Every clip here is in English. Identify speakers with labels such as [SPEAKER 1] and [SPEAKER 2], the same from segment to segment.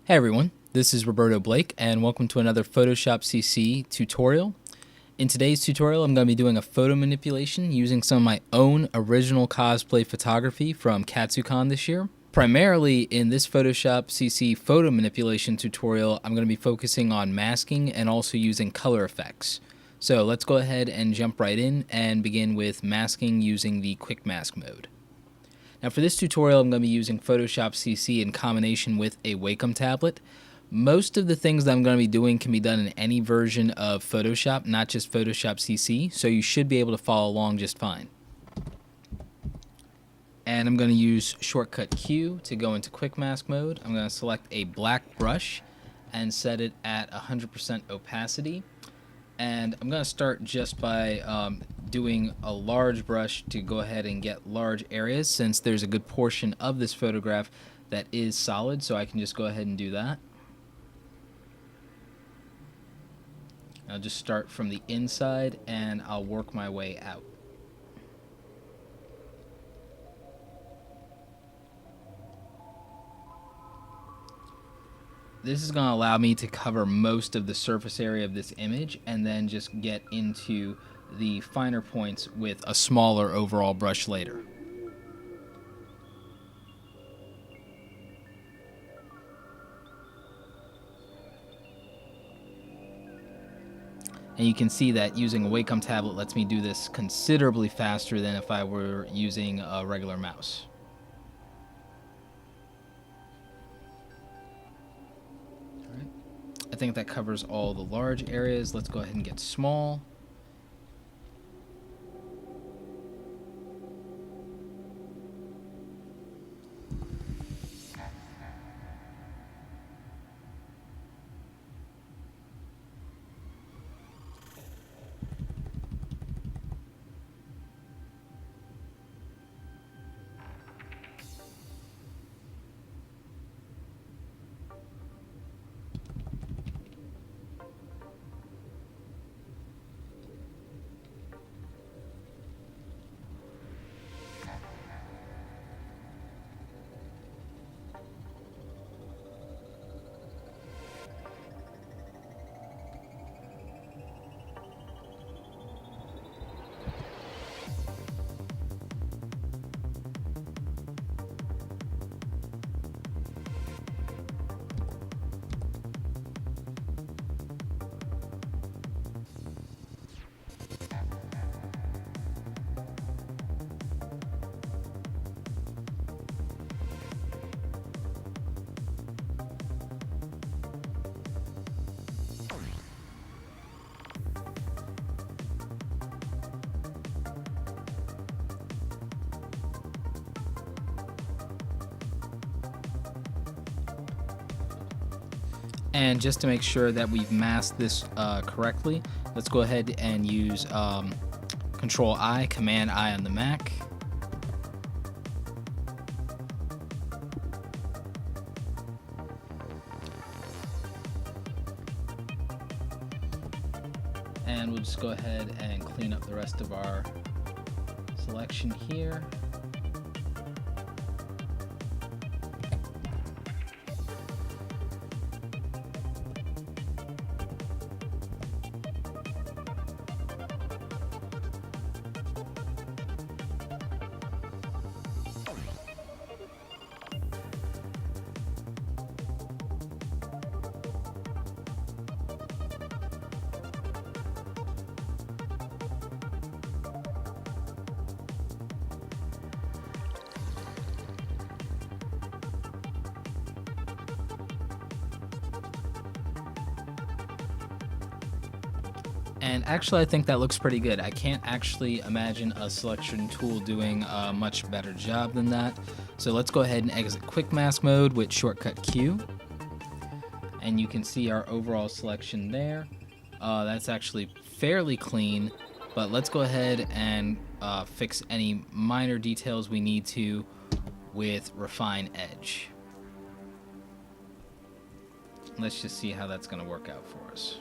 [SPEAKER 1] Hey everyone, this is Roberto Blake and welcome to another Photoshop CC tutorial. In today's tutorial, I'm going to be doing a photo manipulation using some of my own original cosplay photography from Kitsune this year. Primarily in this Photoshop CC photo manipulation tutorial, I'm going to be focusing on masking and also using color effects. So let's go ahead and jump right in and begin with masking using the quick mask mode. Now for this tutorial, I'm going to be using Photoshop CC in combination with a Wacom tablet. Most of the things that I'm going to be doing can be done in any version of Photoshop, not just Photoshop CC, so you should be able to follow along just fine. And I'm going to use shortcut Q to go into quick mask mode. I'm going to select a black brush and set it at 100% opacity. And I'm going to start just by doing a large brush to go ahead and get large areas, since there's a good portion of this photograph that is solid, so I can just go ahead and do that. I'll just start from the inside and I'll work my way out. This is going to allow me to cover most of the surface area of this image and then just get into the finer points with a smaller overall brush later. And you can see that using a Wacom tablet lets me do this considerably faster than if I were using a regular mouse. I think that covers all the large areas. Let's go ahead and get small. And just to make sure that we've masked this correctly, let's go ahead and use Control I, Command I on the Mac. And we'll just go ahead and clean up the rest of our selection here. And actually, I think that looks pretty good. I can't actually imagine a selection tool doing a much better job than that. So let's go ahead and exit quick mask mode with shortcut Q. And you can see our overall selection there. That's actually fairly clean, but let's go ahead and fix any minor details we need to with refine edge. Let's just see how that's going to work out for us.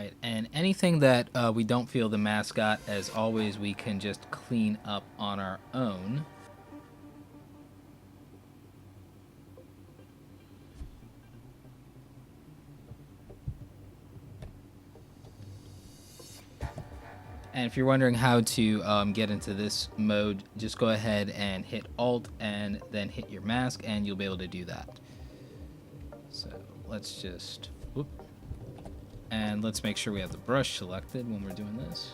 [SPEAKER 1] Right, and anything that we don't feel the mask got, as always, we can just clean up on our own. And if you're wondering how to get into this mode, just go ahead and hit Alt and then hit your mask, and you'll be able to do that. So let's just, whoop. And let's make sure we have the brush selected when we're doing this.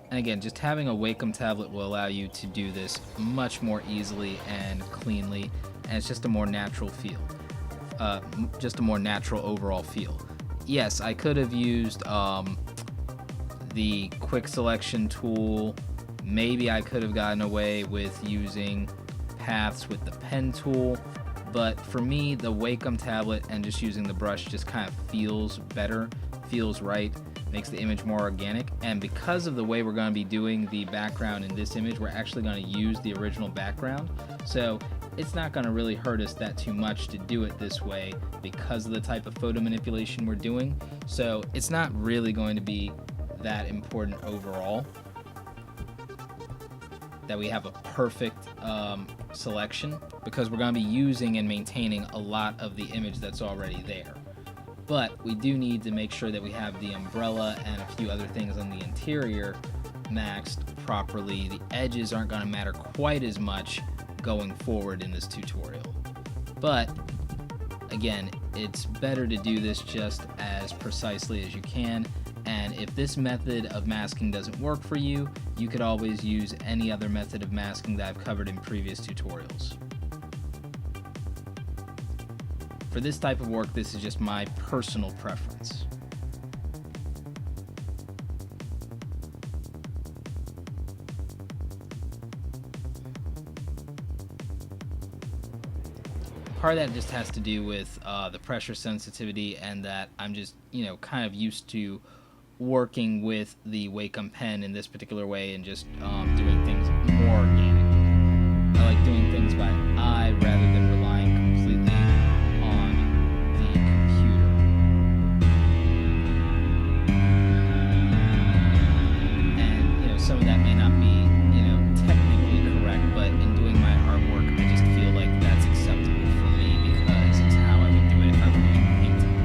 [SPEAKER 1] And again, just having a Wacom tablet will allow you to do this much more easily and cleanly, and it's just a more natural feel. Just a more natural overall feel. Yes, I could have used the quick selection tool. Maybe I could have gotten away with using paths with the pen tool, but for me, the Wacom tablet and just using the brush just kind of feels better, feels right, makes the image more organic. And because of the way we're going to be doing the background in this image, we're actually going to use the original background. So it's not going to really hurt us that too much to do it this way because of the type of photo manipulation we're doing. So it's not really going to be that important overall that we have a perfect selection, because we're going to be using and maintaining a lot of the image that's already there. But we do need to make sure that we have the umbrella and a few other things on the interior maxed properly. The edges aren't going to matter quite as much going forward in this tutorial. But again, it's better to do this just as precisely as you can. And if this method of masking doesn't work for you, you could always use any other method of masking that I've covered in previous tutorials. For this type of work, this is just my personal preference. Part of that just has to do with the pressure sensitivity, and that I'm just, kind of used to working with the Wacom pen in this particular way and just doing things more organic. I like doing things by eye rather than relying completely on the computer. And, some of that may not be, technically correct, but in doing my artwork, I just feel like that's acceptable for me because it's how I would do it if I were doing painting.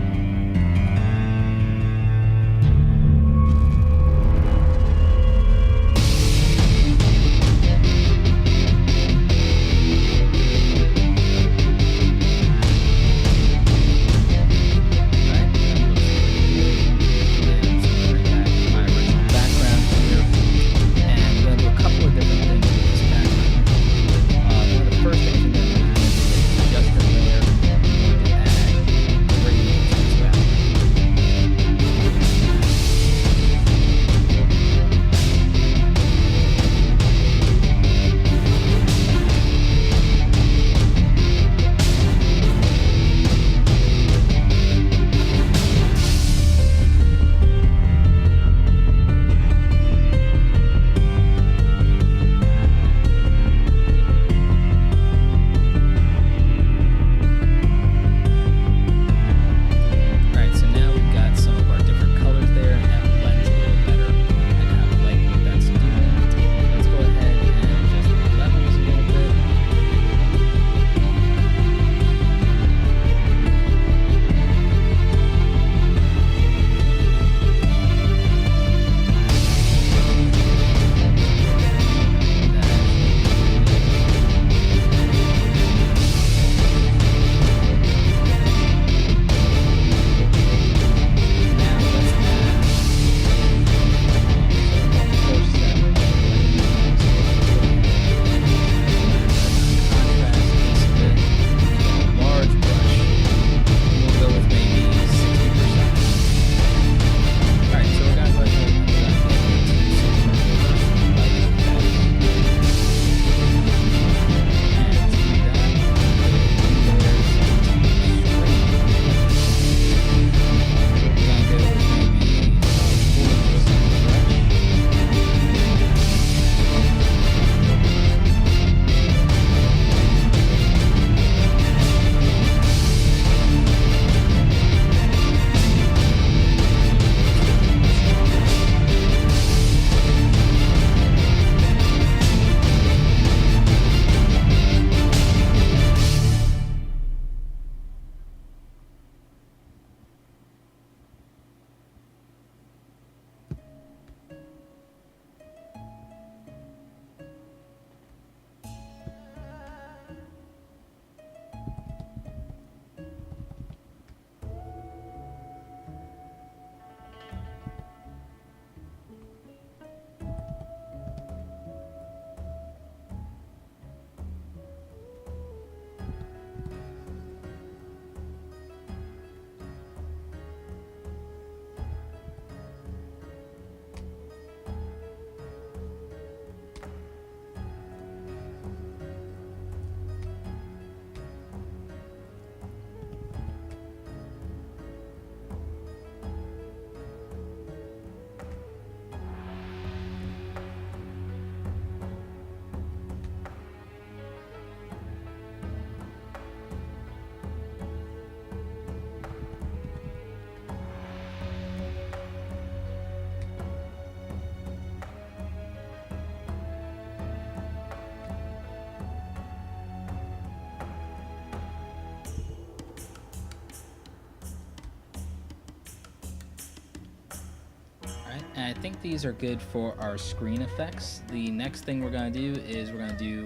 [SPEAKER 1] And I think these are good for our screen effects. The next thing we're going to do is we're going to do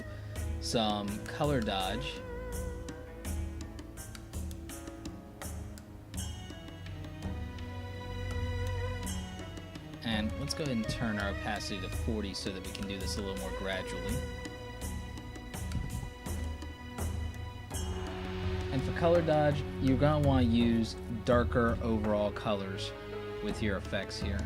[SPEAKER 1] some color dodge. And let's go ahead and turn our opacity to 40 so that we can do this a little more gradually. And for color dodge, you're going to want to use darker overall colors with your effects here.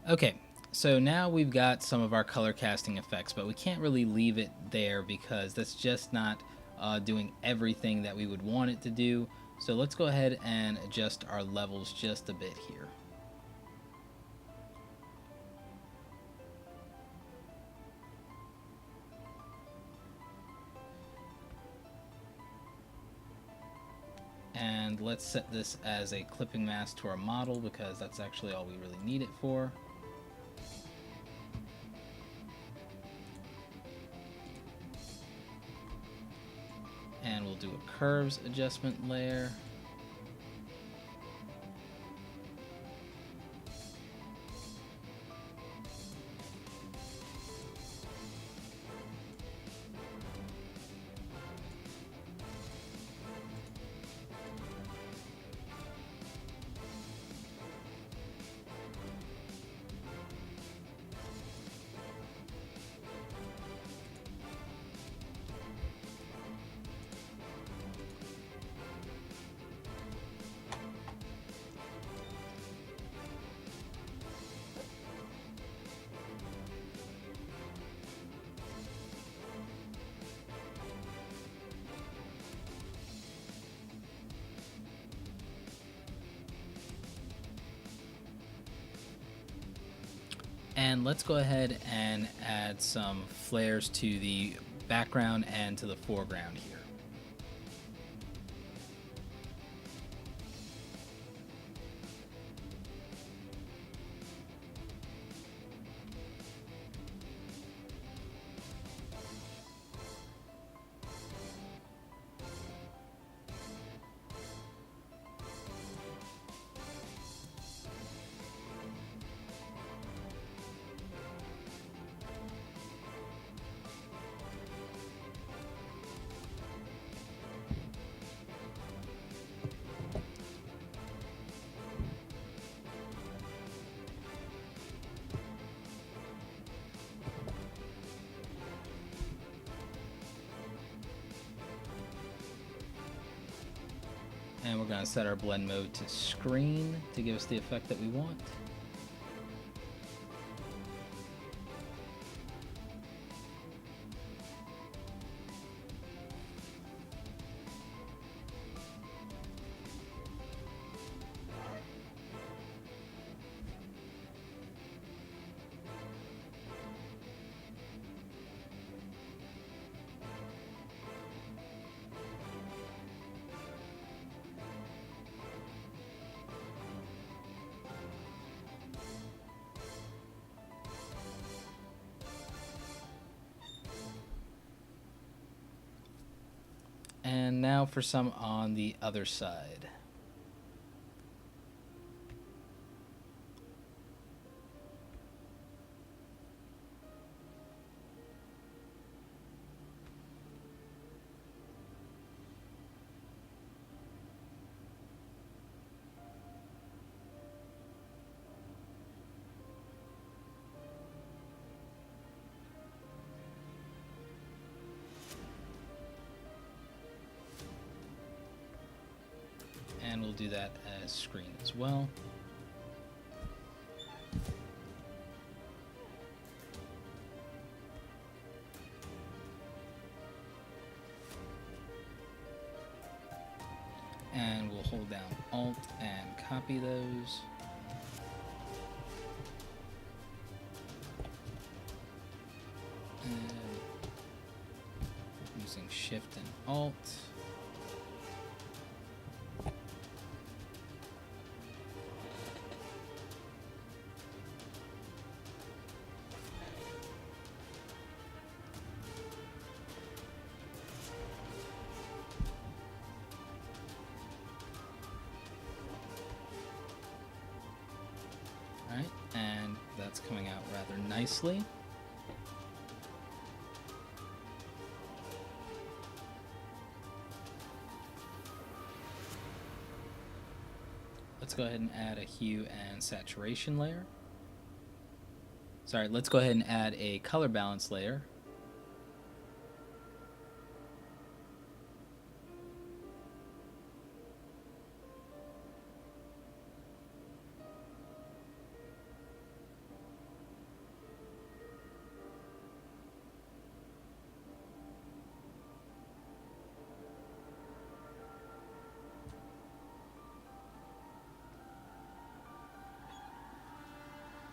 [SPEAKER 1] Okay, so now we've got some of our color casting effects, but we can't really leave it there because that's just not doing everything that we would want it to do. So let's go ahead and adjust our levels just a bit here. And let's set this as a clipping mask to our model because that's actually all we really need it for. And we'll do a curves adjustment layer. And let's go ahead and add some flares to the background and to the foreground here. And we're going to set our blend mode to screen to give us the effect that we want. And now for some on the other side. And we'll do that as screen as well. And we'll hold down Alt and copy those. And using Shift and Alt. Alright, and that's coming out rather nicely. Let's go ahead and add a hue and saturation layer. Sorry, let's go ahead and add a color balance layer.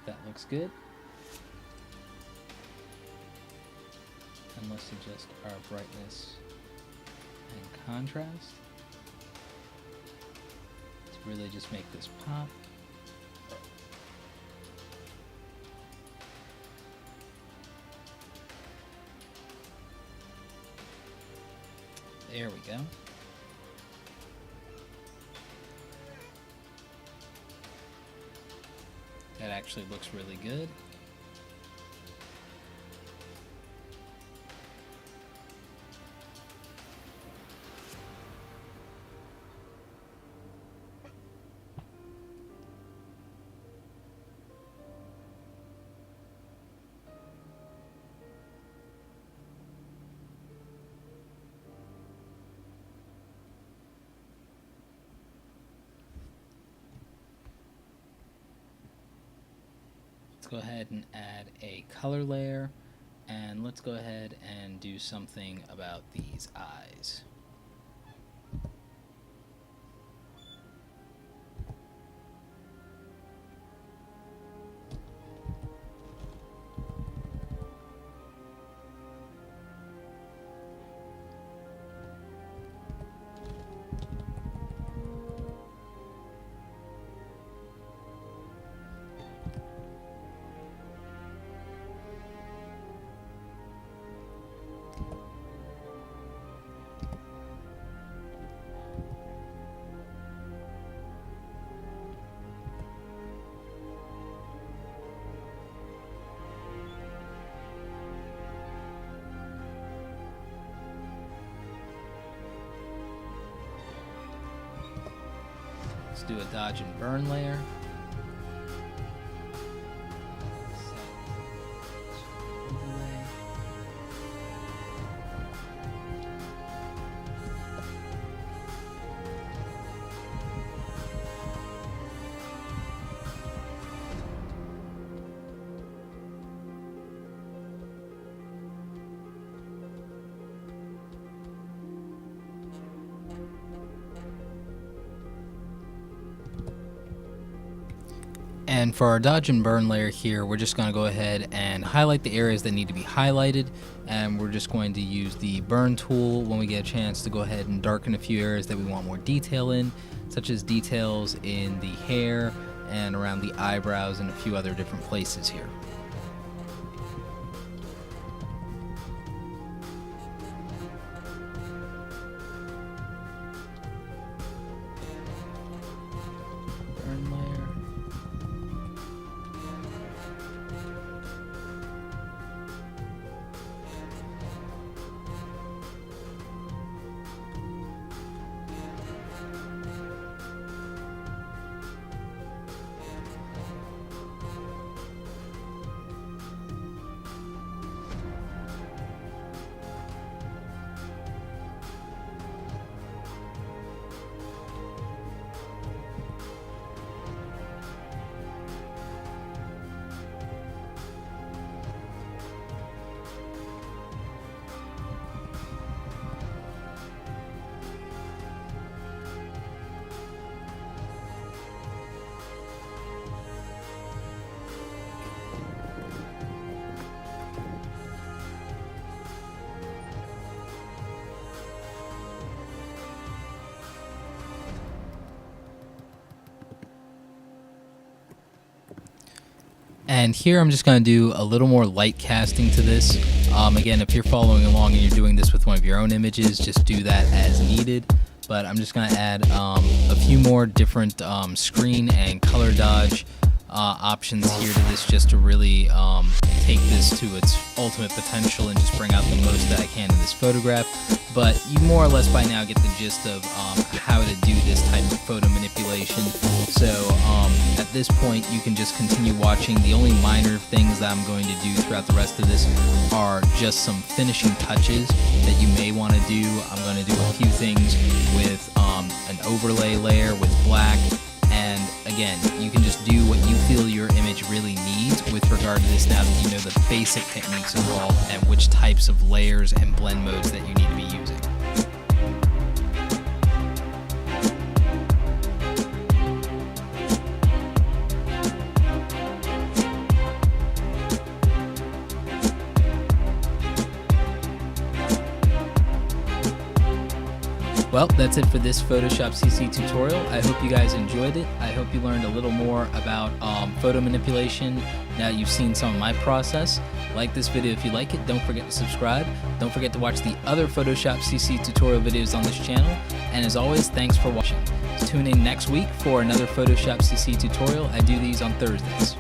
[SPEAKER 1] That looks good. And let's adjust our brightness and contrast to really just make this pop. There we go. That actually looks really good. Let's go ahead and add a color layer, and let's go ahead and do something about these eyes. Let's do a dodge and burn layer. Overlay. And for our dodge and burn layer here, we're just going to go ahead and highlight the areas that need to be highlighted, and we're just going to use the burn tool when we get a chance to go ahead and darken a few areas that we want more detail in, such as details in the hair and around the eyebrows and a few other different places here. And here I'm just going to do a little more light casting to this. Again, if you're following along and you're doing this with one of your own images, just do that as needed. But I'm just going to add a few more different screen and color dodge options here to this, just to really take this to its ultimate potential and just bring out the most that I can in this photograph. But you more or less by now get the gist of how to do this type of photo manipulation. So at this point you can just continue watching. The only minor things that I'm going to do throughout the rest of this are just some finishing touches that you may want to do. I'm going to do a few things with an overlay layer with black. And again, you can just do what you feel your image really needs with regard to this now that you know the basic techniques involved and which types of layers and blend modes that you need to be using. Well, that's it for this Photoshop CC tutorial. I hope you guys enjoyed it. I hope you learned a little more about photo manipulation now that you've seen some of my process. Like this video if you like it. Don't forget to subscribe. Don't forget to watch the other Photoshop CC tutorial videos on this channel. And as always, thanks for watching. Tune in next week for another Photoshop CC tutorial. I do these on Thursdays.